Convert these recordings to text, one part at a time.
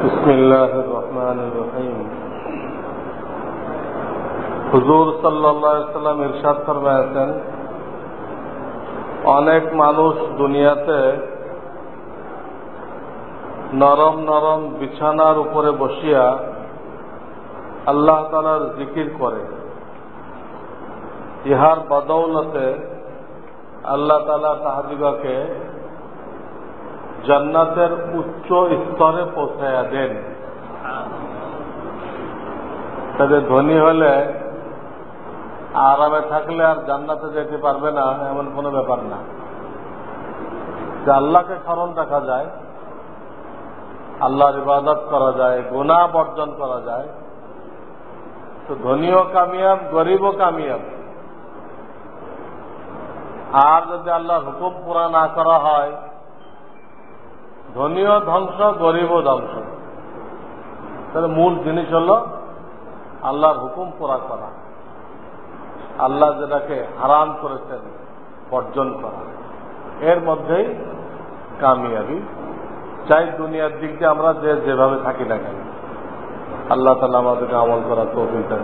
বিসমিল্লাহির রহমানির রহিম। হুজুর সাল্লাল্লাহু আলাইহি ওয়াসাল্লাম ইরশাদ ফরমায়েছেন, অনেক মানুষ দুনিয়াতে নরম নরম বিছানার উপরে বসিয়া আল্লাহ তাআলার জিকির করে। ইহার বদৌলতে আল্লাহ তাআলা তাহাদিগকে জান্নাতের উচ্চ স্তরে পৌঁছায়া দেন। তাদের ধনী হলে আরামে থাকলে আর জান্নাতে যেতে পারবে না এমন কোনো ব্যাপার না। যে আল্লাহকে স্মরণ রাখা যায়, আল্লাহর ইবাদত করা যায়, গুনাহ বর্জন করা যায়, তো ধনীও কামিয়াব, গরিবও কামিয়াব। আর যদি আল্লাহর হুকুম পুরা না করা হয়, ধনীও ধ্বংস, গরিবও ধ্বংস। তাহলে মূল জিনিস হল আল্লাহর হুকুম পুরা করা, আল্লাহ যেটাকে হারাম করেছেন বর্জন করা, এর মধ্যেই কামিয়াবি। চাই দুনিয়ার দিক দিয়ে আমরা যেভাবে থাকি না কেন, আল্লাহ তাআলা আমাদেরকে আমল করার তৌফিক দেন।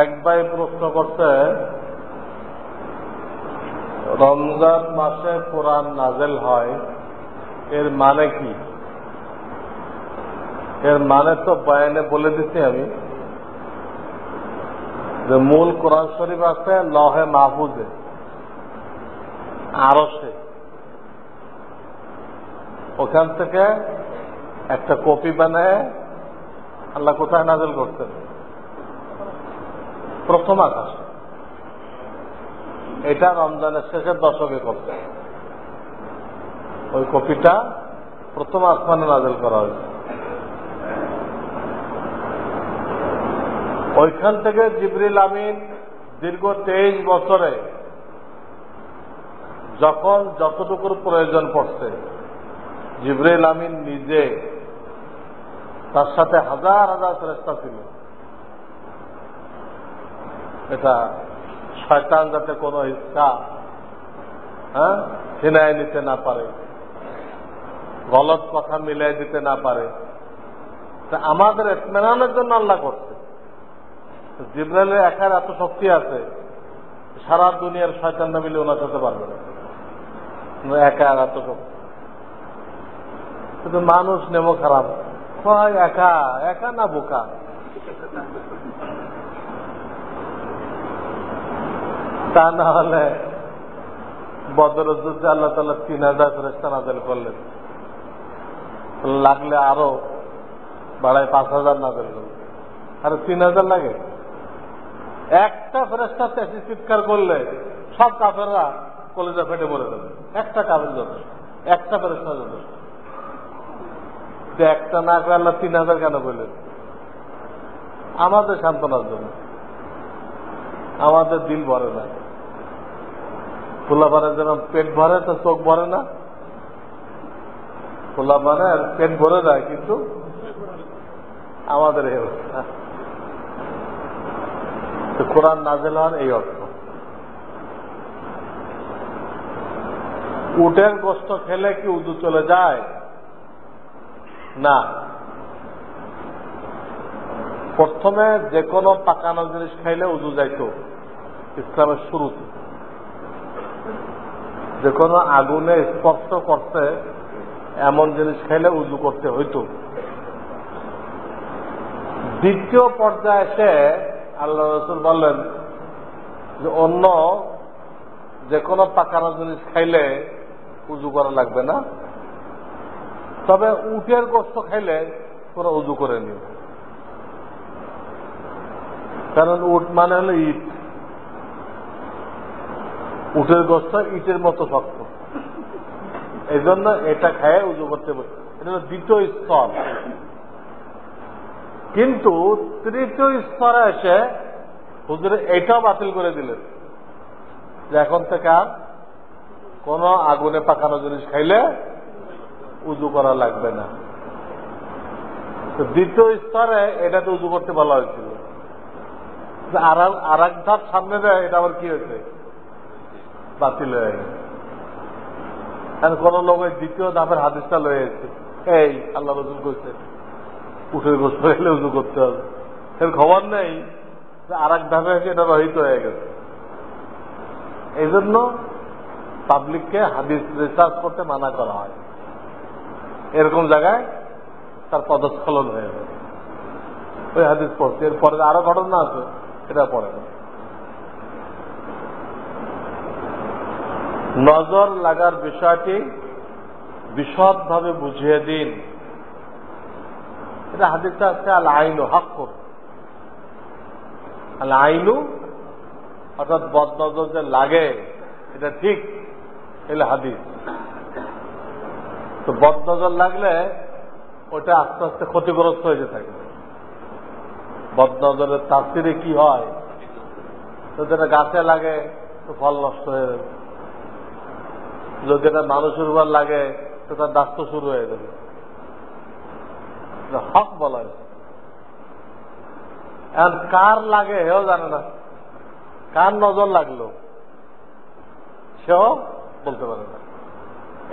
এক ভাই প্রশ্ন করতে, রমজান মাসে কোরআন নাজেল হয়, এর মানে কি? এর মানে তো বয়ানে বলে দিচ্ছি আমি, যে মূল কোরআন শরীফ আছে লহে মাহফুজে, আরশে। ওখান থেকে একটা কপি বানায় আল্লাহ কোথায় নাজেল করতেন? প্রথম আকাশ। এটা রমজানের শেষের দশকে করতে, ওই কপিটা প্রথম আসমানে নাজেল করা হয়েছে। ওইখান থেকে জিবরিল আমিন দীর্ঘ 23 বছরে যখন যতটুকুর প্রয়োজন পড়ছে, জিবরিল আমিন নিজে, তার সাথে হাজার হাজার ফেরেশতা ছিল। এটা শয়তান যাতে কোনো হিস্সা ছিনায় নিতে না পারে, গলত কথা মিলাই দিতে না পারে, তা আমাদের ইতমিনানের জন্য আল্লাহ করছে। জিবরাইলের একার এত শক্তি আছে, সারা দুনিয়ার শয়তানরা মিলে ওনার সাথে পারবে না, একার এত শক্তি। কিন্তু মানুষ নেমো খারাপ, একা একা না বোকা। তা না হলে বদরের যুদ্ধে আল্লাহ তাআলা 3000 ফেরেশতা নাযিল করলেন, লাগলে আরো বাড়ায় 5000 নাযিল করলেন। আরে 3000 লাগে? একটা ফেরেশতা চেঁচিয়ে চিৎকার করলে সব কাফেররা কলিজা ফেটে মরে যাবে। একটা কাফের যথেষ্ট, একটা ফেরেশতা যথেষ্ট। একটা না করে আল্লাহ 3000 কেন বললেন? আমাদের সান্ত্বনার জন্য। আমাদের দিল ভরে না। পোলাপানের যেমন পেট ভরে তো চোখ ভরে না, পোলাপানের পেট ভরে যায় কিন্তু আমাদের এই অবস্থা। কোরআন নাযিল হওয়ার এই অর্থ। উটের গোশত খেলে কি উযু চলে যায়? না। প্রথমে যে কোনো পাকানো জিনিস খাইলে উযু যাইত ইসলামের শুরুতে। যে কোনো আগুনে স্পর্শ করতে এমন জিনিস খাইলে উযু করতে হইত। দ্বিতীয় পর্যায়ে এসে আল্লাহ রাসূল বললেন যে অন্য যে কোনো পাকানো জিনিস খাইলে উযু করা লাগবে না, তবে উটের গোশত খাইলে পুরো উযু করে নিও। কারণ উট মানে হলো ইট, উটের গোশত ইটের মতো শক্ত, এই জন্য এটা খায় উযু করতে পারে। এটা হলো দ্বিতীয় স্তর। কিন্তু তৃতীয় স্তরে এসে হুজুর এটাও বাতিল করে দিলেন যে এখন থেকে আর কোন আগুনে পাকানো জিনিস খাইলে উযু করা লাগবে না। তো দ্বিতীয় স্তরে এটাতে উজু করতে বলা হয়েছিল, আর এক ধাপ সামনে দেয়, এটা আবার কি হয়েছে, বাতিল হয়ে গেছে। কোন লোক ওই দ্বিতীয় ধাপের হাদিসটা লয়ে গেছে, এই আল্লাহ রসুল করছে উঠের গোস্ত গেলে উজু করতে হবে, এর খবর নেই যে আর এক ধাপে এটা রহিত হয়ে গেছে। এই জন্য পাবলিককে হাদিস রিসার্চ করতে মানা করা হয়। এরকম জায়গায় তার পদস্খলন হয়ে যাবে। ওই হাদিস পড়ছে, এরপরে আরো ঘটনা আছে, এটা পড়ে না। নজর লাগার বিষয়টি বিশদভাবে বুঝিয়ে দিন। এটা হাদিসটা আছে আল আইনু হক। আল আইনু অর্থাৎ বদ নজর যে লাগে এটা ঠিক, এলে হাদিস। তো বদ নজর লাগলে ওটা আস্তে আস্তে ক্ষতিগ্রস্ত হয়ে থাকে। বদ নজরের তাসিরে কি হয়, তো যেটা গাছে লাগে তো ফল নষ্ট হয়ে যাবে, যদি এটা মানুষের উপর লাগে তো তার দাস্ত শুরু হয়ে যাবে। হক বলা হয়েছে। এখন কার লাগে হেও জানে না, কার নজর লাগলো সেও বলতে পারে না।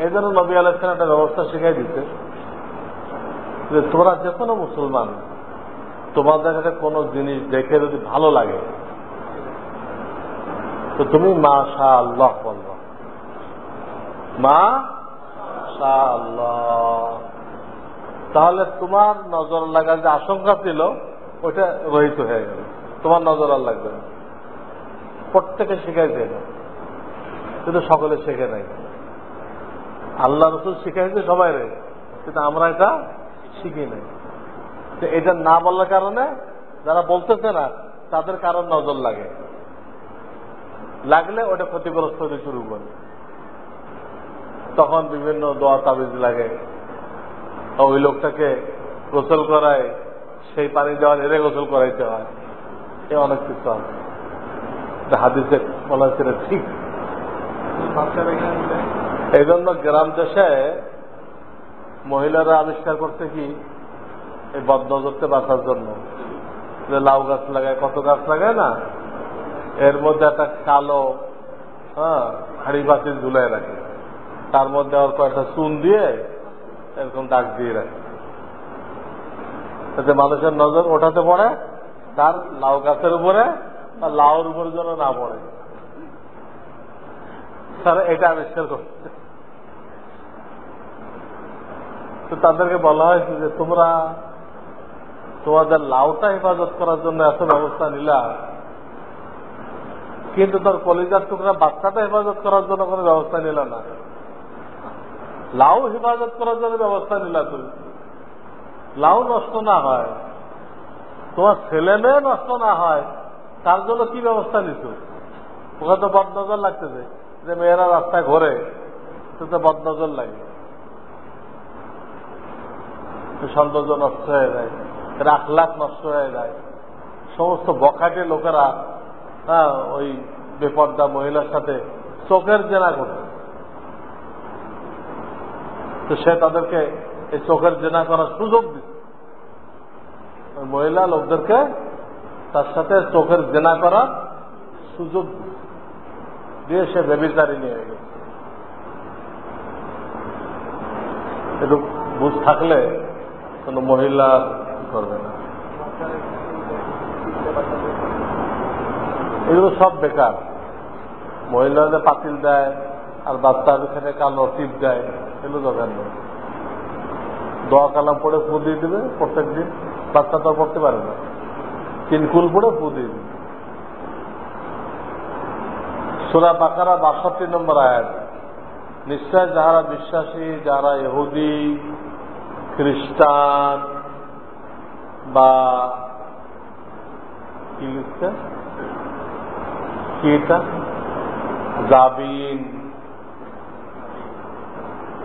এই জন্য নবী আলাইহিস সালাম একটা ব্যবস্থা শিখাই দিতে যে তোমরা যে কোনো মুসলমান তোমাদের কাছে কোনো জিনিস দেখে যদি ভালো লাগে তো তুমি মাশাআল্লাহ বলবা, মাশাআল্লাহ। তাহলে তোমার নজর লাগার যে আশঙ্কা ছিল ওইটা রহিত হয়ে গেল, তোমার নজর আর লাগবে না। প্রত্যেকে শিখাইছে না, কিন্তু সকলে শেখে নাই। আল্লাহ রসুল শিখাইছে সবাই রে, কিন্তু আমরা এটা শিখি নাই। এটা না বলার কারণে যারা বলতেছে না তাদের কারণ নজর লাগে, লাগলে ওটা ক্ষতিগ্রস্ত হতে শুরু করে। তখন বিভিন্ন দোয়া তাবিজ লাগে, ওই লোকটাকে গোসল করায়, সেই পানি দেওয়ার এরে গোসল করাইতে হয়, এ অনেক কিছু আছে। হাদিসে বলা হচ্ছে ঠিক। এই জন্য গ্রাম দেশে মহিলারা আবিষ্কার করতে কি এই বদনজরতে বাঁচার জন্য যে লাউ গাছ লাগায়, কত গাছ লাগায় না, এর মধ্যে একটা কালো হাড়ি বাতিল ঝুলাই রাখে, তার মধ্যে আর কয়েকটা চুন দিয়ে এরকম দাগ দিয়ে রাখে, যাতে মানুষের নজর ওঠাতে পড়ে তার লাউ গাছের উপরে বা লাউর উপরে যেন না পড়ে। তারা এটা আবিষ্কার করছে। তো তাদেরকে বলা হয়েছে যে তোমরা তোমাদের লাউটা হেফাজত করার জন্য এত ব্যবস্থা নিলা, কিন্তু তার কলিজার টুকরা বাচ্চাটা হেফাজত করার জন্য কোনো ব্যবস্থা নিল না। লাউ হেফাজত করার জন্য ব্যবস্থা নিলা তুমি, লাউ নষ্ট না হয়, তোমার ছেলে মেয়ে নষ্ট না হয়, তার জন্য কি ব্যবস্থা নিত? ওখানে তো বদনজর লাগতেছে যে মেয়েরা রাস্তায় ঘোরে, তো বদনজর লাগে, সৌন্দর্য নষ্ট হয়ে যায়, আখলাক নষ্ট হয়ে যায়। সমস্ত বখাটে লোকেরা ওই বেপর্দা মহিলার সাথে চোখের জেনা করছে, তো সে তাদেরকে এই চোখের জেনা করার সুযোগ দিচ্ছে। ওই মহিলা লোকদেরকে তার সাথে চোখের জেনা করার সুযোগ দিয়ে সে ব্যভিচারী নিয়ে গেছে। একটু বুঝ থাকলে কোন মহিলা করবে না, এগুলো সব বেকার। মহিলাদের পাতিল দেয় আর বাচ্চার এখানে কালো টিপ দেয়, এগুলো দরকার নেই। দোয়া কালাম পড়ে ফু দিয়ে দেবে প্রত্যেক দিন, বাচ্চা তো পড়তে পারে না, 3 কুল পড়ে ফু দিয়ে দেবে। সূরা বাকারা 62 নম্বর আয়াত, নিশ্চয় যাহারা বিশ্বাসী, যারা ইহুদি খ্রিস্টান বা কি লিখছে কি এটা জাবিন,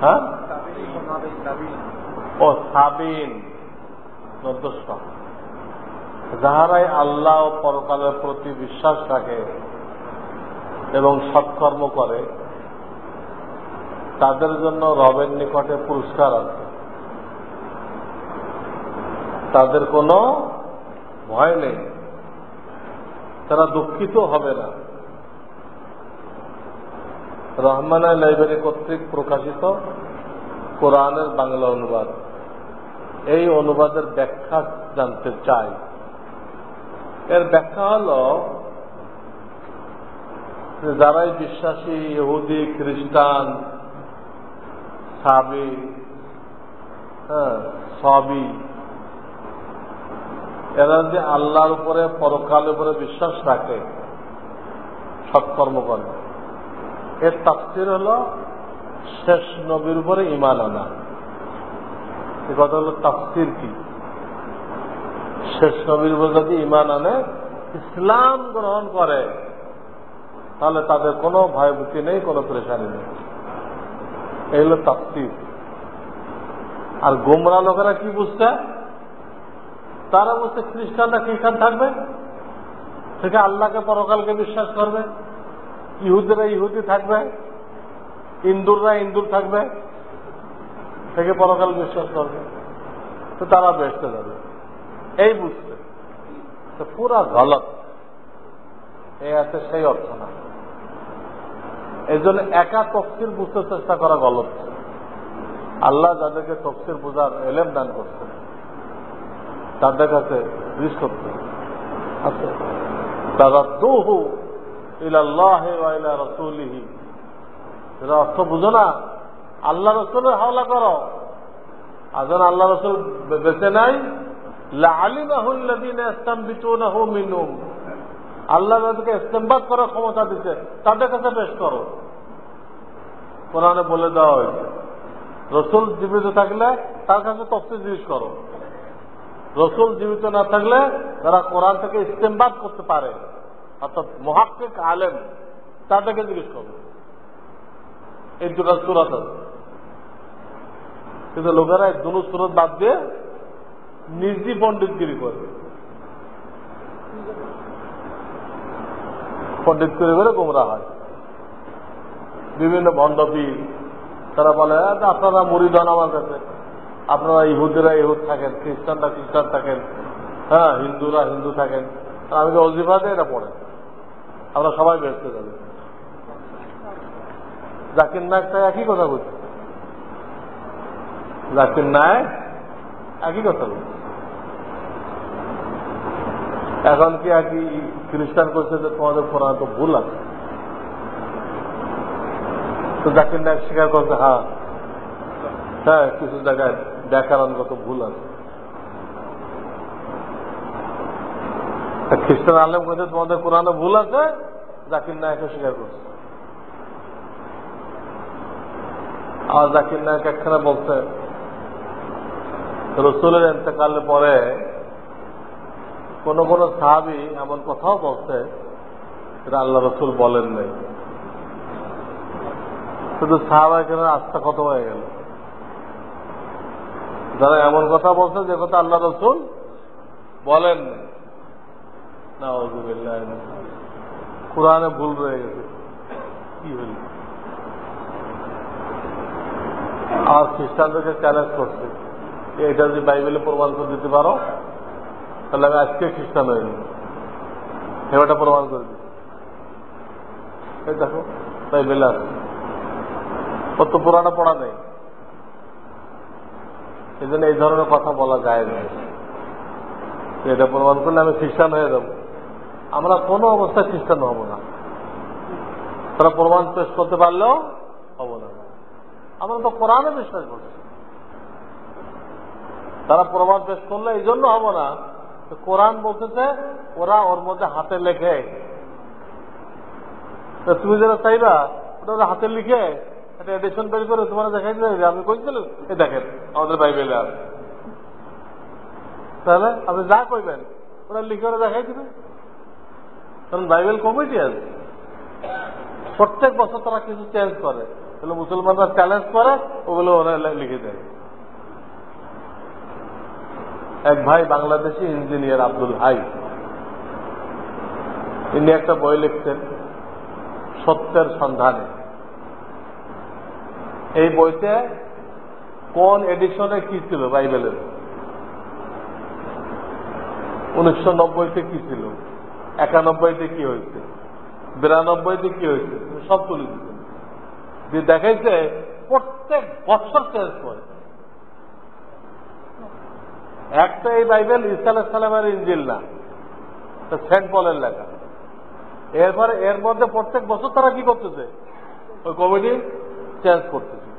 হ্যাঁ ও সাবিন, যাহারাই আল্লাহ ও পরকালের প্রতি বিশ্বাস রাখে এবং সৎকর্ম করে তাদের জন্য রবের নিকটে পুরস্কার আছে। তাদের কোনো ভয় নেই, তারা দুঃখিত হবে না। রহমানা লাইব্রেরি কর্তৃক প্রকাশিত কোরআনের বাংলা অনুবাদ, এই অনুবাদের ব্যাখ্যা জানতে চাই। এর ব্যাখ্যা হল, যারাই বিশ্বাসী ইহুদি, খ্রিস্টান, সাবি, সবই, এরা যে আল্লাহর উপরে, পরকালের উপরে বিশ্বাস রাখে, সৎকর্ম করে, এর তাফসীর হল শেষ নবীর উপরে ঈমান আনা। এ কথা হল তাফসীর কি? শেষ নবীর উপরে যদি ঈমান আনে, ইসলাম গ্রহণ করে, তাহলে তাদের কোনো ভয়ভীতি নেই, কোনো পরেশানি নেই। এই হল তাফসীর। আর গোমরা লোকেরা কি বুঝছে? তারা বুঝছে খ্রিস্টানরা খ্রিস্টান থাকবে, থেকে আল্লাহকে পরকালকে বিশ্বাস করবে, ইহুদিরা ইহুদি থাকবে, ইন্দুররা ইন্দুর থাকবে, থেকে পরকাল বিশ্বাস করবে, তো তারা বেহেশতে যাবে, এই বুঝছে। তো পুরা গলত, এই আছে সেই অর্থ না। এই জন্য একা তফসির বুঝতে চেষ্টা করা গলত। আল্লাহ যাদেরকে তফসির বোঝার এলেম দান করছে, তাদের কাছে দৃষ্টত্ব আছে। তারাদ্দুহু ইলাল্লাহি ওয়া ইলা রাসূলিহি, এর অর্থ বুঝো না, আল্লাহ রসুলের হাওলা করো। আর যখন আল্লাহ রসুল বেঁচে নাই, লাআলিমাহু আল্লাযীনা ইসতামবিতুনাহু মিনহুম, আল্লাহ যাদেরকে ইস্তেমবাত করার ক্ষমতা দিতে, তাদের কাছে পেশ করো। কোরআনে বলে দেওয়া হয়েছে, রসুল জীবিত থাকলে তার কাছে তফসির জিজ্ঞেস করো। রসুল জীবিত না থাকলে তারা কোরআন থেকে ইস্তেমবাত করতে পারে, অর্থাৎ মুহাক্কিক আলেম, তাদেরকে জিজ্ঞেস করো। এই দুটা সূরাত আছে, কিন্তু লোকেরা এই দুটো সূরাত বাদ দিয়ে নিজে পণ্ডিতগিরি করে, পণ্ডিতগিরি করে গোমরা হয়। বিভিন্ন ভণ্ডপীর তারা বলে, আপনারা মুরিদ হন আমার কাছে, আপনারা ইহুদিরা ইহুদ থাকেন, খ্রিস্টানরা খ্রিস্টান থাকেন, হ্যাঁ, হিন্দুরা হিন্দু থাকেন, আমি তো অজিফাতে এটা পড়ে, আমরা সবাই বেহেশতে যাবে। জাকির নায়কটা একই কথা বলছে, জাকির নায়ক একই কথা বলছে। এখন কি একই খ্রিস্টান করছে যে তোমাদের কোরআন তো ভুল আছে, তো জাকির নায়ক স্বীকার করছে, হ্যাঁ হ্যাঁ কিছু জায়গায় ব্যাকরণগত ভুল আছে। খ্রিস্টান আলেম করছে তোমাদের কোরআনে ভুল আছে, জাকির নায়কও স্বীকার করছে। আর জাকির নায়ক একখানা বলছে, রসুলের ইন্তেকালের পরে কোন কোন সাহাবী এমন কথাও বলছে যেটা আল্লাহ রসুল বলেন নাই, শুধু সাহাবা এখানে আস্থা কত হয়ে গেল। যারা এমন কথা বলছে যে কথা আল্লাহ রসুল বলেন নাই, নাউযুবিল্লাহ, কুরআনে ভুল রয়ে গেছে, কি হইল? আর খ্রিস্টানদেরকে চ্যালেঞ্জ করছে, এটা যদি বাইবেলে প্রমাণ করে দিতে পারো তাহলে আমি আজকে খ্রিস্টান হয়ে যাব, এটা প্রমাণ করে দিই। এই দেখো বাইবেলে আছে, কত পুরানো পড়া নেই, এই জন্য এই ধরনের কথা বলা যায় না। এটা প্রমাণ করলে আমি খ্রিস্টান হয়ে যাব, আমরা কোনো অবস্থায় খ্রিস্টান হব না। তারা প্রমাণ পেশ করতে পারলেও হব না, আমরা তো কোরআনে বিশ্বাস করছি। তারা প্রমাণ পেশ করলে এই জন্য হব না, কোরআন বলতেছে ওরা ওর মধ্যে হাতে লেখে, তুমি যেটা চাইবা ওটা হাতে লিখে একটা এডিশন বের করে তোমার দেখাই দিলে আপনি কইছিলেন, এই দেখেন আমাদের বাইবেলে আছে, তাহলে আপনি যা কইবেন ওরা লিখে ওরা দেখাই দিবে। কারণ বাইবেল কমিটি আছে, প্রত্যেক বছর তারা কিছু চেঞ্জ করে, তাহলে মুসলমানরা চ্যালেঞ্জ করে, ওগুলো ওরা লিখে দেয়। এক ভাই বাংলাদেশি ইঞ্জিনিয়ার আব্দুল হাই, ইনি একটা বই লিখছেন সত্যের সন্ধানে। এই বইতে কোন এডিশনে কি ছিল বাইবেলের 1990-তে কি ছিল, 91-তে কি হয়েছে, 92-তে কি হয়েছে, সব তুলে দিচ্ছে। যে দেখাইছে প্রত্যেক বছর চেঞ্জ করে। একটা এই বাইবেল ঈসা আলাইহিস সালামের ইনজিল না, সেন্ট পলের লেখা। এরপরে এর মধ্যে প্রত্যেক বছর তারা কি করতেছে, ওই কমিটি চেঞ্জ করতেছে।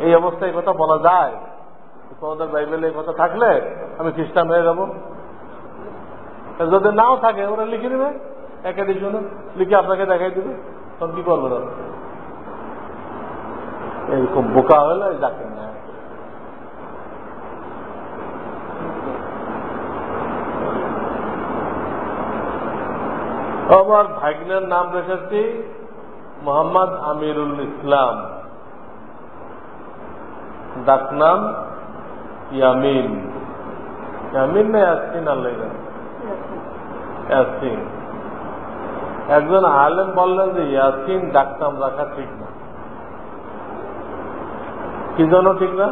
এই অবস্থায় কথা বলা যায়? তোমাদের বাইবেলে এই কথা থাকলে আমি খ্রিস্টান হয়ে যাব? যদি নাও থাকে ওরা লিখে দেবে, এক এডিশনে লিখে আপনাকে দেখাই দেবে, তখন কি করবে তারা? এরকম বোকা হলে যাকে না। আমার ভাগ্নের নাম রেখেছি মোহাম্মদ আমিরুল ইসলাম, ডাকনাম ইয়ামিন। ইয়ামিন না ইয়াসিন? আল্লাহ ইয়াসিন। একজন আলেম বললেন যে ইয়াসিন ডাকনাম রাখা ঠিক না। কি জন্য ঠিক না?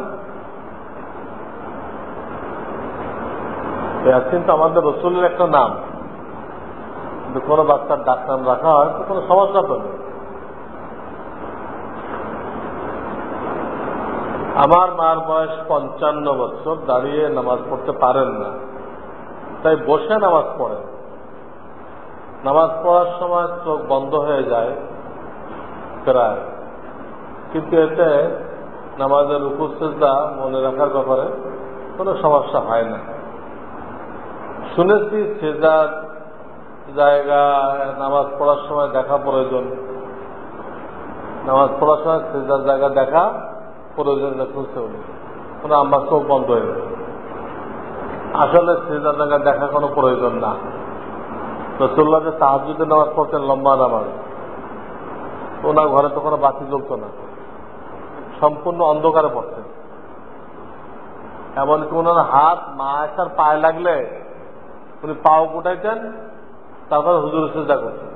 ইয়াসিন তো আমাদের রসুলের একটা নাম, কিন্তু কোনো বাচ্চার ডাকনাম রাখা হয় তো কোনো সমস্যা তো নেই। আমার মার বয়স 55 বছর, দাঁড়িয়ে নামাজ পড়তে পারেন না, তাই বসে নামাজ পড়েন। নামাজ পড়ার সময় চোখ বন্ধ হয়ে যায় প্রায়, কিন্তু এতে নামাজের রুকু সিজদা মনে রাখার ব্যাপারে কোনো সমস্যা হয় না। শুনেছি সিজদার জায়গা নামাজ পড়ার সময় দেখা প্রয়োজন, নামাজ পড়ার সময় সিজদার জায়গা দেখা প্রয়োজন খুঁজতে হলে কোনো আমার চোখ বন্ধ হয়ে যাবে। আসলে সিজদার জায়গা দেখা কোনো প্রয়োজন না। রাসূলুল্লাহ যে তাহাজ্জুদের নামাজ পড়তেন, লম্বা নামাজ, ওনার ঘরে তো কোনো বাতি জ্বলত না, সম্পূর্ণ অন্ধকারে পড়তেন। এমনকি ওনার হাত মা আয়েশার পায়ে লাগলে উনি পাও গুটাইতেন, তারপরে হুজুরের সিজদা করতেন।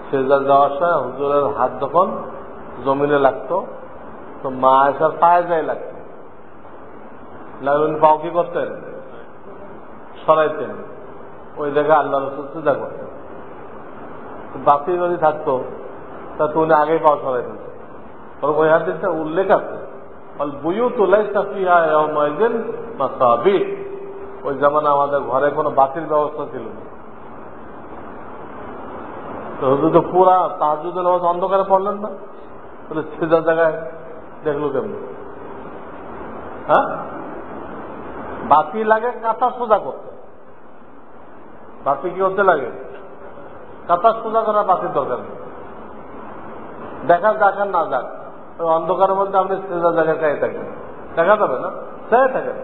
সিজদা যাওয়ার সময় হুজুরের হাত যখন জমিনে লাগতো তো মা আয়েশার পায়ে যাই লাগতো, লাগলে উনি পাও কি করতেন, সরাইতেন, ওই জায়গায় আল্লাহ রাসূল সিজদা করতেন। বাতি যদি থাকতো তা তো উনি আগেই পাও সরাইতেন। ওই হাদিসে উল্লেখ আছে, বুয়ুতু লাইসা ফিহা ইয়াওমাইযিন মাসাবিহ। ওই জামানা আমাদের ঘরে কোনো বাতির ব্যবস্থা ছিল না, তো হুজুর তো পুরা তাহাজ্জুদের নামাজ অন্ধকারে পড়লেন না, তাহলে সিজদার জায়গায় দেখলো কেমন? হ্যাঁ, বাতি লাগে কাঁথা সোজা করতে। বাতি কি করতে লাগে? কাঁথা সোজা করার বাতির দরকার নেই, দেখা যাক আর না যাক, ওই অন্ধকারের মধ্যে আপনি সিজদার জায়গায় চাই থাকেন, দেখা যাবে না, চাই থাকেন।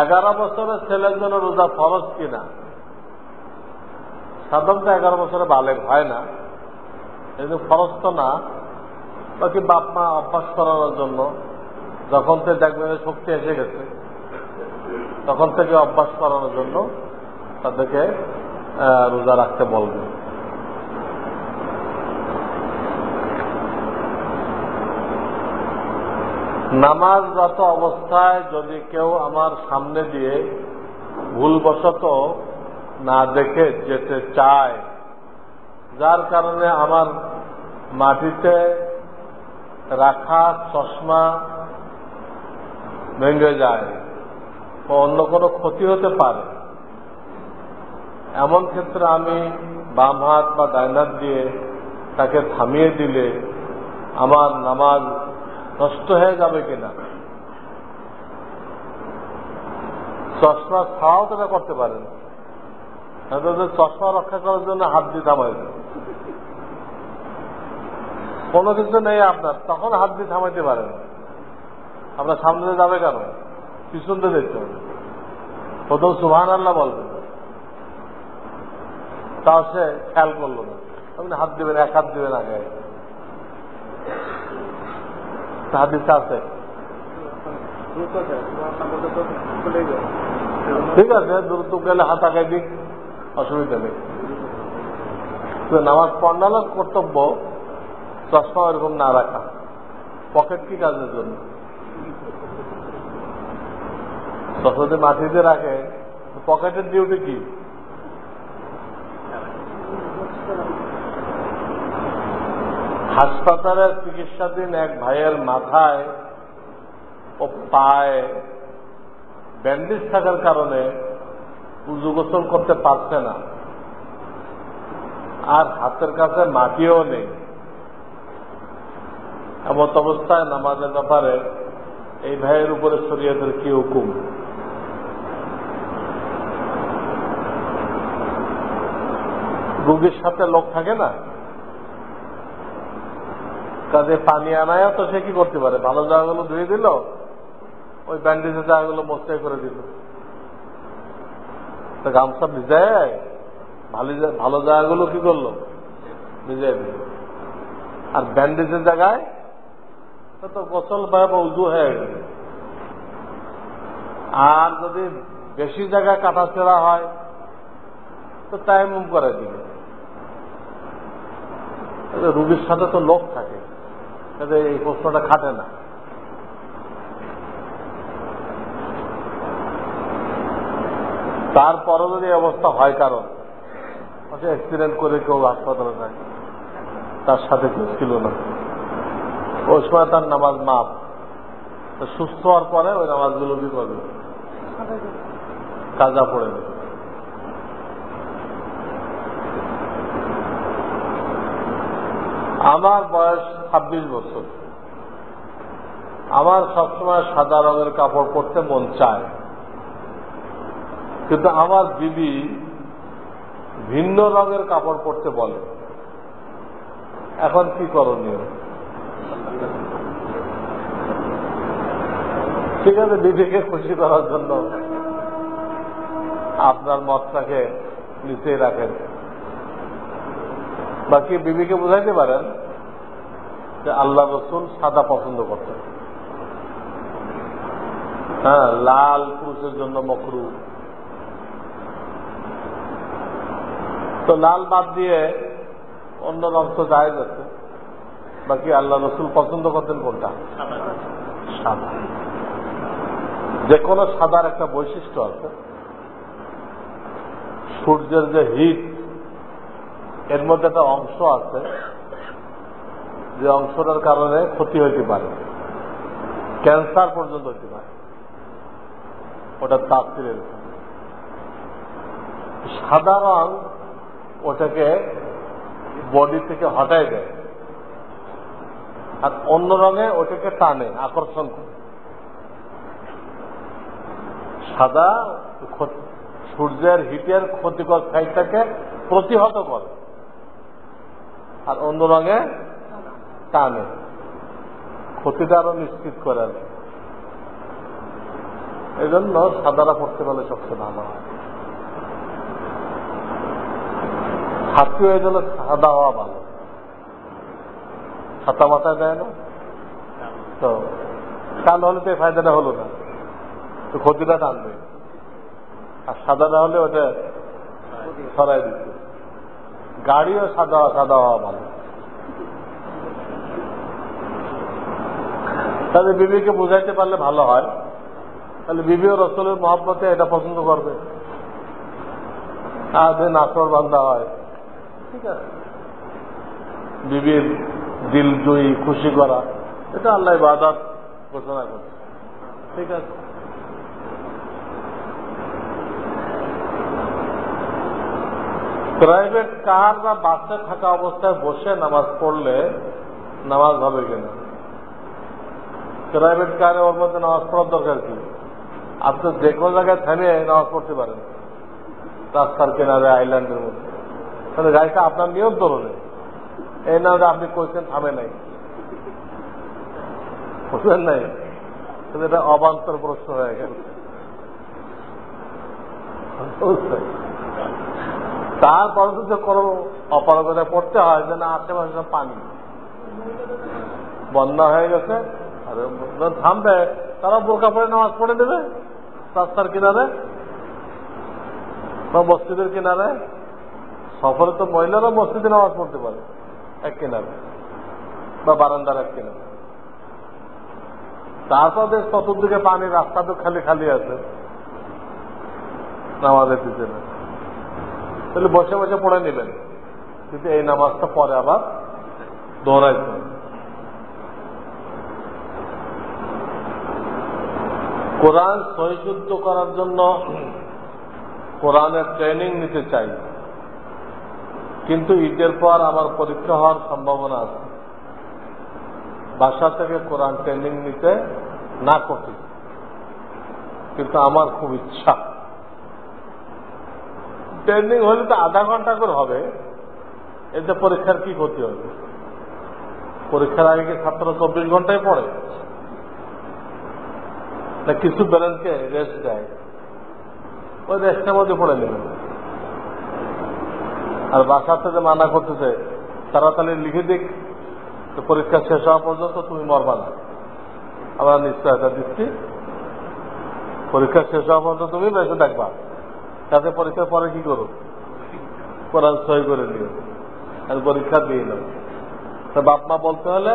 এগারো বছরের ছেলের জন্য রোজা ফরজ কিনা? সাধারণত 11 বছরে বালেগ হয় না, কিন্তু ফরজ তো না। বাকি বাপ মা অভ্যাস করানোর জন্য যখন থেকে দেখবেন শক্তি এসে গেছে, তখন থেকে অভ্যাস করানোর জন্য তাদেরকে রোজা রাখতে বলবে। নামাজরত অবস্থায় যদি কেউ আমার সামনে দিয়ে ভুলবশত না দেখে যেতে চায়, যার কারণে আমার মাটিতে রাখা চশমা ভেঙে যায় বা অন্য কোনো ক্ষতি হতে পারে, এমন ক্ষেত্রে আমি বাম হাত বা ডান হাত দিয়ে তাকে থামিয়ে দিলে আমার নামাজ নষ্ট হয়ে যাবে কিনা? চশমা ছাড়াও তারা করতে পারেন, চশমা রক্ষা করার জন্য হাত দিয়ে থামাইবে, কোনো কিছু নেই আপনার, তখন হাত দিয়ে থামাইতে পারেন। আপনার সামনে যাবে কেন? পিছন দিয়ে দেখতে হবে। প্রথম সুবহানাল্লাহ বলবেন, তাও সে খেয়াল করলো না, আপনি হাত দিবেন, এক হাত দিবেন আগে। হাদিস আছে, ঠিক আছে, দ্রুত গেলে হাত আগায় দিক, অসুবিধা নেই। নামাজ পড়ানোর কর্তব্য চশমা এরকম না রাখা। পকেট কি কাজের জন্য? চশমা যদি মাটিতে রাখে পকেটের ডিউটি কি? হাসপাতালের চিকিৎসাধীন এক ভাইয়ের মাথায় ও পায়ে ব্যান্ডেজ থাকার কারণে উযু গোসল করতে পারছে না, আর হাতের কাছে মাটিও নেই। এমন অবস্থায় নামাজের ব্যাপারে এই ভাইয়ের উপরে শরীয়তের কি হুকুম? রোগীর সাথে লোক থাকে না, কাজে পানি আনায় তো সে কি করতে পারে? ভালো জায়গাগুলো ধুয়ে দিল, ওই ব্যান্ডেজের জায়গাগুলো মোস্তাই করে দিল, গামছা ভিজায় ভালো জায়গাগুলো কি করলো? ভিজাই দিল। আর ব্যান্ডেজের জায়গায় তো গোসল বা উযু হয়ে গেল। আর যদি বেশি জায়গায় কাটাছেড়া হয় তো তায়াম্মুম করে দিল। রোগীর সাথে তো লোক থাকে, এই প্রশ্নটা খাটে না। তারপরও যদি অবস্থা হয়, কারণ অ্যাক্সিডেন্ট করে কেউ হাসপাতালে যায়, তার সাথে কেউ ছিল না, ওই সময় তার নামাজ মাপ। সুস্থ হওয়ার পরে ওই নামাজগুলো কি করবে? কাজা পড়ে দেবে। আমার বয়স 26 বছর। আমার সবসময় সাদা রঙের কাপড় পরতে মন চায়, কিন্তু আমার বিবি ভিন্ন রঙের কাপড় পরতে বলে। এখন কি করণীয়? ঠিক আছে, বিবিকে খুশি করার জন্য আপনার মতটাকে নিচেই রাখেন, বাকি বিবিকে বুঝাইতে পারেন যে আল্লাহ রসুল সাদা পছন্দ করতেন। হ্যাঁ, লাল পুরুষের জন্য মকরু, তো লাল বাদ দিয়ে অন্য রং তো জায়েজ আছে। বাকি আল্লাহ রসুল পছন্দ করতেন কোনটা? সাদা। যে কোনো সাদার একটা বৈশিষ্ট্য আছে, সূর্যের যে হিট, এর মধ্যে একটা অংশ আছে যে অংশটার কারণে ক্ষতি হইতে পারে, ক্যান্সার পর্যন্ত হইতে পারে, ওটা তাপসিরের। সাদা রং ওটাকে বডি থেকে হটাই দেয়, আর অন্য রঙে ওটাকে টানে, আকর্ষণ করে। সাদা সূর্যের হিটের ক্ষতিকর সাইডটাকে প্রতিহত করে, আর অন্য রঙে টানে, ক্ষতিটা আরো নিশ্চিত করে। এই জন্য সাদারা পড়তে পারলে সবচেয়ে ভালো হয়। ছাত্রী হয়ে গেলে সাদা হওয়া ভালো। ছাতা মাথায় দেয় না তো, কালো হলে তো এই ফায়দাটা হলো না, তো ক্ষতিটা টানবে। আর সাদা না হলে ওটা সরাই দিচ্ছে। গাড়িও সাদা হওয়া ভালো। তাহলে বিবিকে বুঝাইতে পারলে ভালো হয়, তাহলে বিবিও রসুলের মহব্বতে এটা পছন্দ করবে। আর যে নাসর বান্ধা হয়, ঠিক আছে, বিবির দিল জয়ী খুশি করা, এটা আল্লাহ ইবাদত ঘোষণা করছে, ঠিক আছে। প্রাইভেট কার বা বাসে থাকা অবস্থায় বসে নামাজ পড়লে নামাজ হবে কিনা? প্রাইভেট কারে ওর মধ্যে নামাজ পড়ার দরকার কি? আপনি যে কোনো জায়গায় থেমে নামাজ পড়তে পারেন, রাস্তার কিনারে, আইল্যান্ডের মধ্যে। তাহলে গাড়িটা আপনার নিয়ন্ত্রণে, এই না যে আপনি কইছেন থামে নাই, বুঝলেন নাই? তাহলে এটা অবান্তর প্রশ্ন হয়ে গেল। তারপরে তো কোনো অপারগতায় পড়তে হয় যে না, আশেপাশে পানি, বন্যা হয়ে গেছে, আর থামবে, তারা বোরকা পরে নামাজ পড়ে দেবে রাস্তার কিনারে বা মসজিদের কিনারে। সফরে তো মহিলারা মসজিদে নামাজ পড়তে পারে এক কিনারে, বা বারান্দার এক কিনা, তারপর দেশ চতুর্দিকে পানি, রাস্তা তো খালি খালি আছে নামাজের পিছনে, তাহলে বসে বসে পড়ে নেবেন, কিন্তু এই নামাজটা পরে আবার দৌড়াইতে হবে। কোরআন সহিশুদ্ধ করার জন্য কোরআনের ট্রেনিং নিতে চাই, কিন্তু ঈদের পর আমার পরীক্ষা হওয়ার সম্ভাবনা আছে। বাসা থেকে কোরআন ট্রেনিং নিতে না করতে, কিন্তু আমার খুব ইচ্ছা। ট্রেনিং হলে তো আধা ঘন্টা করে হবে, এতে পরীক্ষার কি ক্ষতি হবে? পরীক্ষার আগে কি ছাত্র 24 ঘন্টায় পড়ে না কিছু ব্যালেন্সকে রেস্ট দেয়? ওই রেস্টের মধ্যে পড়ে নেবেন। আর বাসা থেকে মানা করতেছে তাড়াতাড়ি লিখে দিক, তো পরীক্ষা শেষ হওয়া পর্যন্ত তুমি মরবা না। আমরা নিশ্চয়তা দিচ্ছি, পরীক্ষা শেষ হওয়া পর্যন্ত তুমি বেঁচে থাকবা, তাতে পরীক্ষার পরে কি করো? কোরআন সই করে নিও আর পরীক্ষা দিয়ে নাও। তো বাপ মা বলতে হলে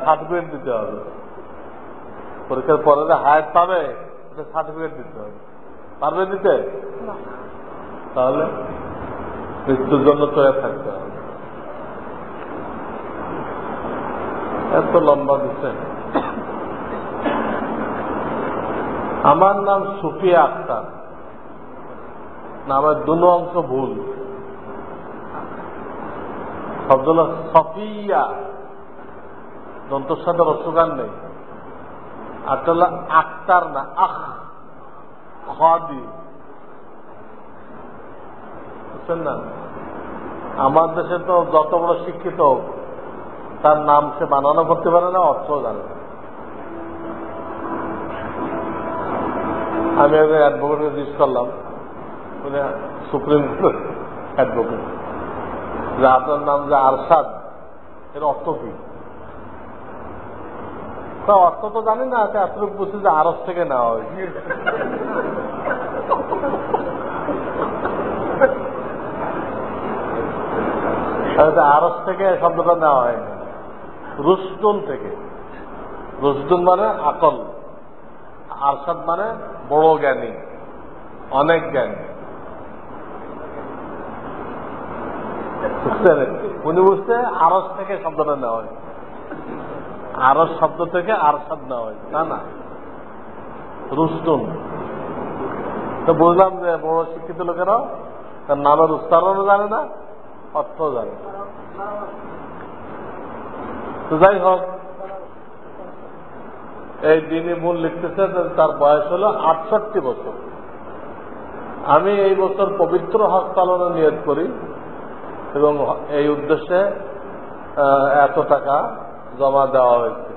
সার্টিফিকেট দিতে হবে, পরীক্ষার পরে যে হায়ার পাবে সার্টিফিকেট দিতে হবে। পারবে দিতে? তাহলে মৃত্যুর জন্য তৈরি থাকতে হবে। এত লম্বা দিচ্ছে। আমার নাম সুফিয়া আক্তার, নামের দুনো অংশ ভুল। শব্দ হল সফিয়া, দন্তর সাথে রসগান নেই। আর হল আক্তার না, আখ খাদি, বুঝছেন না? আমার দেশে তো যত বড় শিক্ষিত হোক, তার নাম সে বানানো করতে পারে না, অর্থ জানে না। আমি একজন অ্যাডভোকেটকে জিজ্ঞেস করলাম, সুপ্রিম কোর্ট অ্যাডভোকেট, যে আপনার নাম যে আরশাদ, এর অর্থ কি? অর্থ তো জানি না, এতটুকু বুঝছি যে আরস থেকে নেওয়া হয়। আরস থেকে শব্দটা নেওয়া হয়নি, রুশদুন থেকে। রুশদুন মানে আকল, আরশাদ মানে বড় জ্ঞানী, অনেক জ্ঞানী। বুঝতে উনি বুঝতে আরস থেকে শব্দটা নেওয়া হয়, আরস শব্দ থেকে আরশাদ নেওয়া হয়, তা না, রুশদুন। তো বুঝলাম যে বড় শিক্ষিত লোকেরাও তার নামের উচ্চারণও জানে না, অর্থ জানে। তো যাই হোক, এই দিনই মূল লিখতেছে তার বয়স হল 68 বছর। আমি এই বছর পবিত্র হজ পালনের নিয়ত করি এবং এই উদ্দেশ্যে এত টাকা জমা দেওয়া হয়েছে।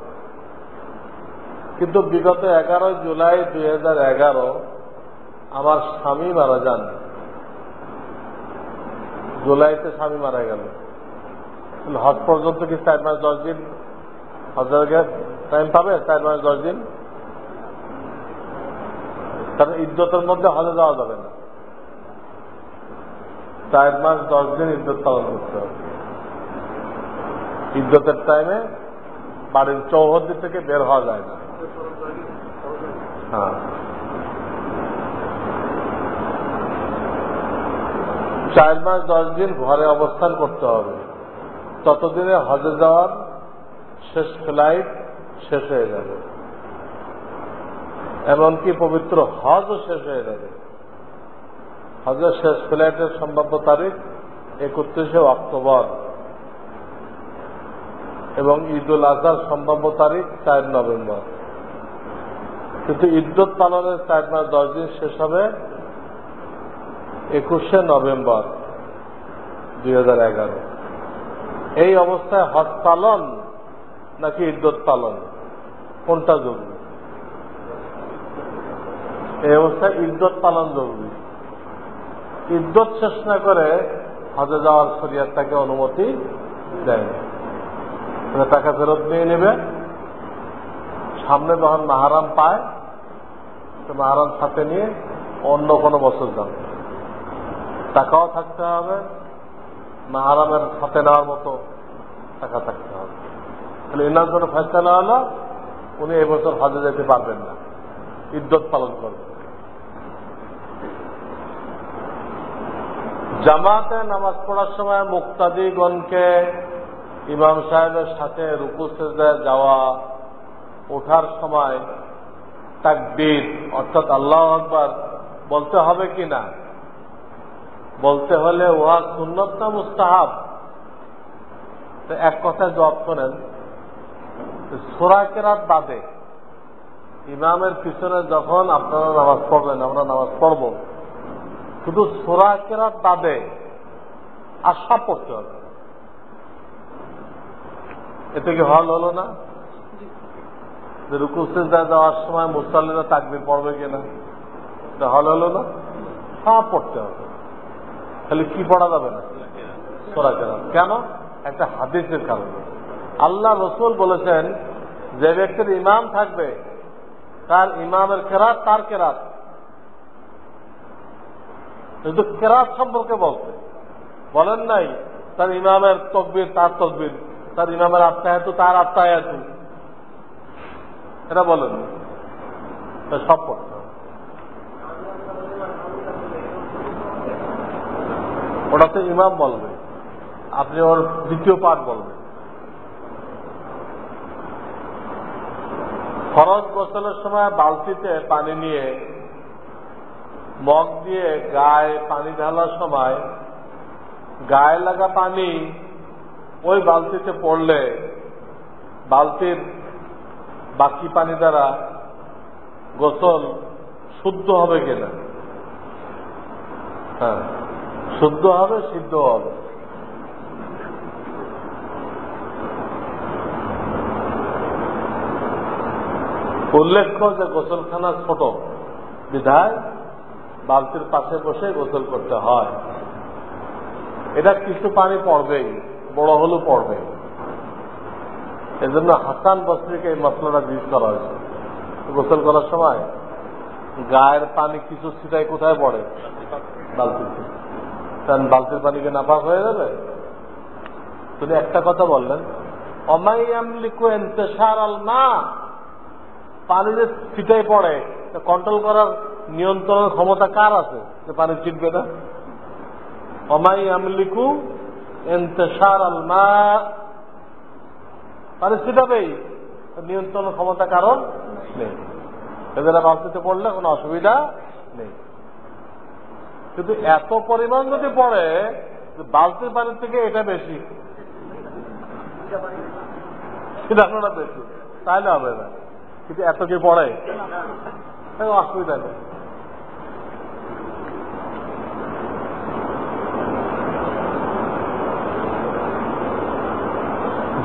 কিন্তু বিগত 11 জুলাই 2011 আমার স্বামী মারা যান। জুলাইতে স্বামী মারা গেল। হজ পর্যন্ত কি 4 মাস 10 দিন হজের টাইম পাবে? 4 মাস 10 দিন। কারণ ইদ্যতের মধ্যে হজে যাওয়া যাবে না, 4 মাস 10 দিন ইদ্যত পালন করতে হবে। ইদ্যতের টাইমে বাড়ির চৌহদ্দি থেকে বের হওয়া যায় না। হ্যাঁ, 4 মাস 10 দিন ঘরে অবস্থান করতে হবে। ততদিনে হজে যাওয়ার শেষ ফ্লাইট শেষ হয়ে যাবে, এমনকি পবিত্র হজও শেষ হয়ে যাবে। হজের শেষ ফ্লাইটের সম্ভাব্য তারিখ 31শে অক্টোবর এবং ঈদ উল আজহার সম্ভাব্য তারিখ 4 নভেম্বর। কিন্তু ইদ্যত পালনের 4 মাস 10 দিন শেষ হবে 21শে নভেম্বর 2011। এই অবস্থায় হজ পালন নাকি ইদ্যত পালন, কোনটা জরুরি? এই অবস্থায় ইদ্যত পালন জরুরি। ইদ্যত শেষ না করে হজে যাওয়ার শরীয়ত তাকে অনুমতি দেয় না। টাকা ফেরত নিয়ে নেবে, সামনে যখন মাহারাম পায় তো মাহারাম সাথে নিয়ে অন্য কোনো বছর যাবে। টাকাও থাকতে হবে, মাহারামের সাথে নেওয়ার মতো টাকা থাকতে হবে। তাহলে এনার জন্য ফয়সালা হলো উনি এবছর হজে যেতে পারবেন না, ইদ্যত পালন করবেন। জামাতে নামাজ পড়ার সময় মুক্তাদিগণকে ইমাম সাহেবের সাথে রুকু সিজদায় যাওয়া, ওঠার সময় তাকবীর অর্থাৎ আল্লাহু আকবার বলতে হবে কিনা? বলতে হলে উহা সুন্নত না মুস্তাহাব? এক কথায় জবাব করেন, সূরা কেরাত বাদে ইমামের পিছনে যখন আপনারা নামাজ পড়বেন, আমরা নামাজ পড়ব, শুধু সূরা কেরাত বাদে আর সব পড়তে হবে। এতে কি হল হলো না? যে রুকু সিজদায় যাওয়ার সময় মুসাল্লিরা তাকবীর পড়বে কিনা, এটা হল হলো না? সব পড়তে হবে। তাহলে কি পড়া যাবে না? সূরা কেরাত। কেন? একটা হাদিসের কারণে। আল্লাহ রসুল বলেছেন যে ব্যক্তির ইমাম থাকবে তার ইমামের কেরাত তার কেরাত। কিন্তু কেরাত সম্পর্কে বলতে বলেন নাই তার ইমামের তাকবীর তার তাকবীর, তার ইমামের আত্তাহিয়াতু তার আত্তাহিয়াতু, এটা বলেন সব পড়তে হবে। ওটাতে ইমাম বলবে, আপনি ওর দ্বিতীয় পাঠ বলবেন। ফরজ গোসলের সময় বালতিতে পানি নিয়ে মগ দিয়ে গায়ে পানি ঢালার সময় গায়ে লাগা পানি ওই বালতিতে পড়লে বালতির বাকি পানি দ্বারা গোসল শুদ্ধ হবে কিনা? হ্যাঁ, শুদ্ধ হবে, সিদ্ধ হবে। উল্লেখ্য যে গোসলখানা ছোট বিধায় বালতির পাশে বসে গোসল করতে হয়। এটা কিছু পানি পড়বেই, বড় হলেও পড়বে। এজন্য হাসান বসরিকে এই মসলাটা জিজ্ঞেস করা হয়েছে, গোসল করার সময় গায়ের পানি কিছু ছিটাই কোথায় পড়ে? বালতিতে। কারণ বালতির পানিকে নাপাক হয়ে যাবে। তিনি একটা কথা বললেন, অমাইয়ামলিকু ইন্তিশার আল মা, পানি যে ছিটাই পড়ে কন্ট্রোল করার নিয়ন্ত্রণের ক্ষমতা কার আছে যে পানি ছিটবে না? অমাইয়ামলিকু ইন্তিশার আল মা, পানি ছিটাবেই, নিয়ন্ত্রণের ক্ষমতা কারণ নেই। এদের বালতিতে পড়লে কোনো অসুবিধা নেই। কিন্তু এত পরিমাণ যদি পড়ে বালতির পানির থেকে এটা বেশি, ছিটানোটা বেশি, তাহলে হবে না। কিন্তু এত কি পড়ে, অসুবিধা নেই।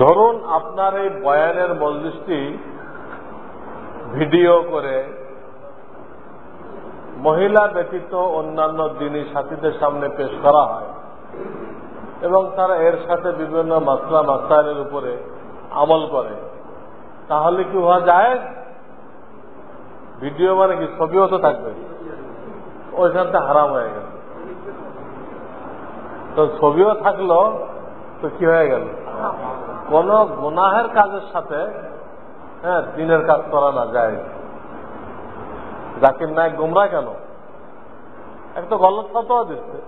ধরুন আপনার এই বয়ানের মজলিসটি ভিডিও করে মহিলা ব্যতীত অন্যান্য দিনী সাথীদের সামনে পেশ করা হয় এবং তারা এর সাথে বিভিন্ন মাসলা মাসাইলের উপরে আমল করে, তাহলে কি হওয়া যায়? ভিডিও মানে কি? ছবিও তো থাকবে, ওইখানটা হারাম হয়ে গেল। তো ছবিও থাকলো তো কি হয়ে গেল? কোন গুনাহের কাজের সাথে দিনের কাজ করা না যায়। জাকির নায়ক গুমরা কেন? একটা গলত ফতোয়া দিচ্ছে,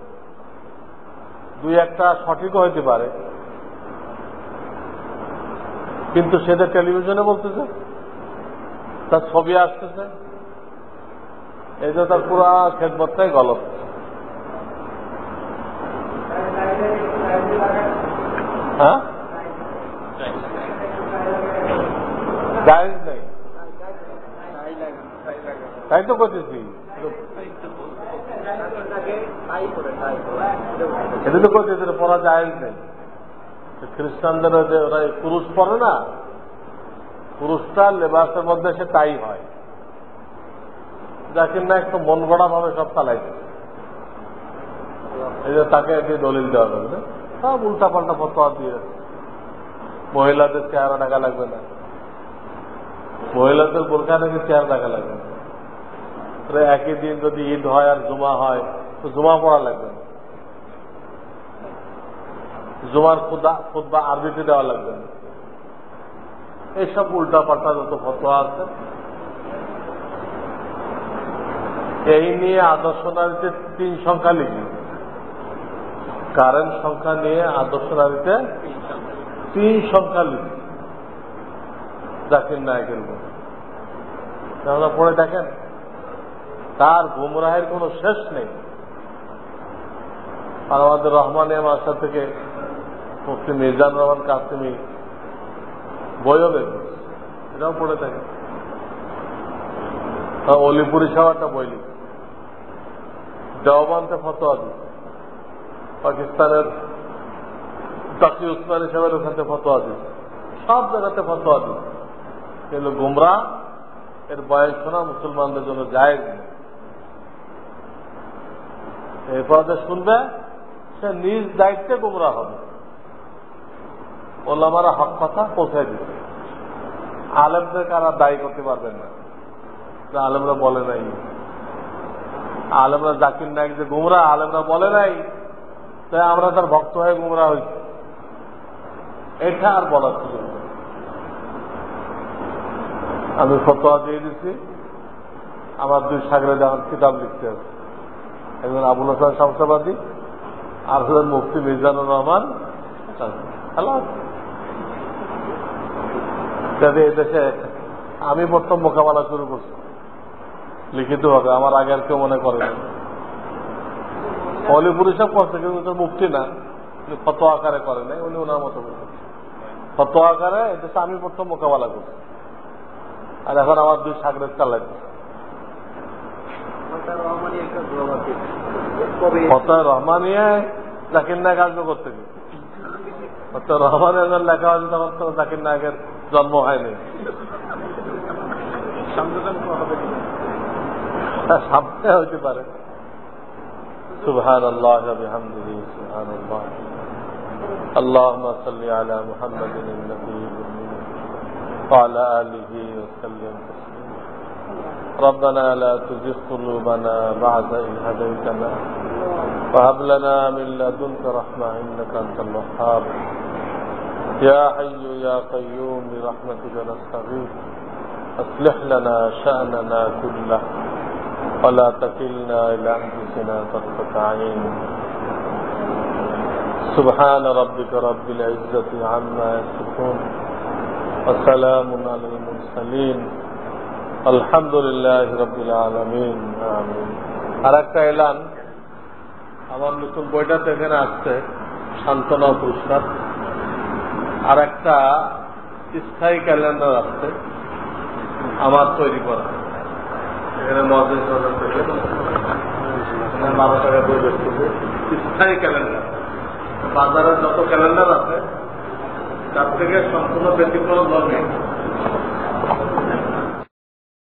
দুই একটা সঠিকও হইতে পারে, কিন্তু সেটা টেলিভিশনে বলতেছে, তার ছবি আসতেছে, এই যে তার পুরা খেদমতটাই গলত। হ্যাঁ, জায়েজ নেই, তাই তো করতেছি। এটা তো করতেছি, পড়া জায়েজ নেই। খ্রিস্টানদের যে ওরা পুরুষ পরে না, পুরুষটার লেবাসের মধ্যে সে তাই হয়, যাকে না একটু মন গড়া ভাবে সব চালাইছে। এই যে তাকে একটি দলিল দেওয়া হবে না, সব উল্টা পাল্টা ফতোয়া দিয়ে। মহিলাদের চেহারা দেখা লাগবে না, মহিলাদের বোরকা থেকে চেহারা দেখা লাগবে না। একই দিন যদি ঈদ হয় আর জুমা হয় তো জুমা পড়া লাগবে না, জুমার খুতবা আরবিতে দেওয়া লাগবে না। এইসব উল্টাপাল্টা যত ফতোয়া আছে, এই নিয়ে আদর্শ নারীতে 3 সংখ্যা লিখি। কারেন্ট সংখ্যা নিয়ে আদর্শ নারীতে 3 সংখ্যা লিখি জাকির নায়েকের মধ্যে। আপনারা পড়ে দেখেন, তার গুমরাহের কোনো শেষ নেই। আর আমাদের রহমানিয়া মাসা থেকে মুফতি মিজানুর রহমান কাসেমি বইও বের করছে, এটাও পড়ে দেখেন। অলিপুরি সাহেব একটা বই লিখছে, দেওবন্দে ফতোয়া দিচ্ছে, পাকিস্তানের তাকি উসমানী সাহেবের ওখান থেকে ফতোয়া দিচ্ছে, সব জায়গাতে ফতোয়া দিচ্ছে। কিন্তু গুমরা এর বয়ান শোনা মুসলমানদের জন্য জায়েজ নেই। এরপর যে শুনবে সে নিজ দায়িত্বে গুমরা হবে। ওলামারা হক কথা পৌঁছায় দিচ্ছে, আলেমদের কারা দায়ী করতে পারবেন না, আলেমরা বলে নাই। আলেমরা জাকির নায়েক যে গুমরা, আলেমরা বলে নাই, তাই আমরা তার ভক্ত হয়ে গুমরা হয়েছি, এটা আর বলার সুযোগ নেই। আমি ফতোয়া দিয়ে দিচ্ছি, আমার 2 সাগরে আমার কিতাব লিখতে হবে, একজন আবুল হাসান শামসাবাদী আর হলেন মুফতি মিজানুর রহমান। এদেশে আমি প্রথম মোকাবেলা শুরু করছি লিখিত হবে, আমার আগে আর কেউ মনে করে না। অলিপুরি সব করছে, কিন্তু মুফতি না, ফতোয়া আকারে করে নাই, উনি ওনার মতো ফতোয়া আকারে এদেশে আমি প্রথম মোকাবেলা করছি। আর এখন আমার 2 সাগরের চালাইছে। ফতোয়া রহমানিয়া জাকির নায়েক আসবে করতে গিয়ে, ফতোয়া রহমানিয়া যখন লেখা হয়েছে তখন তো জাকির নায়েকের জন্ম হয়নি। সামনে হইতে পারে। সুবহানাল্লাহ ওয়া বিহামদিহি, সুবহানাল্লাহ। আল্লাহুম্মা সাল্লি আলা মুহাম্মাদিন النبي وعلى آله وسلم تسليما. ربنا لا تزغ قلوبنا بعد إذ هديتنا وهب لنا من لدنك رحمة إنك أنت الوهاب. يا حي يا قيوم برحمتك نستغيث أصلح لنا شأننا كله ولا تكلنا إلى أنفسنا طرفة عين. سبحان ربك رب العزة عما يصفون وسلام على المرسلين الحمد لله رب العالمين. آمين. আরেকটা এলান, আমার নতুন বইটাতে এখানে আসছে সান্ত্বনা পুরস্কার, আর একটা স্থায়ী ক্যালেন্ডার আসছে আমার তৈরি করা। এখানে মহাদেশ থেকে 12 টাকা বই বেচতেছে, স্থায়ী ক্যালেন্ডার। বাজারে যত ক্যালেন্ডার আছে তার থেকে সম্পূর্ণ ব্যতিক্রম ধর্মে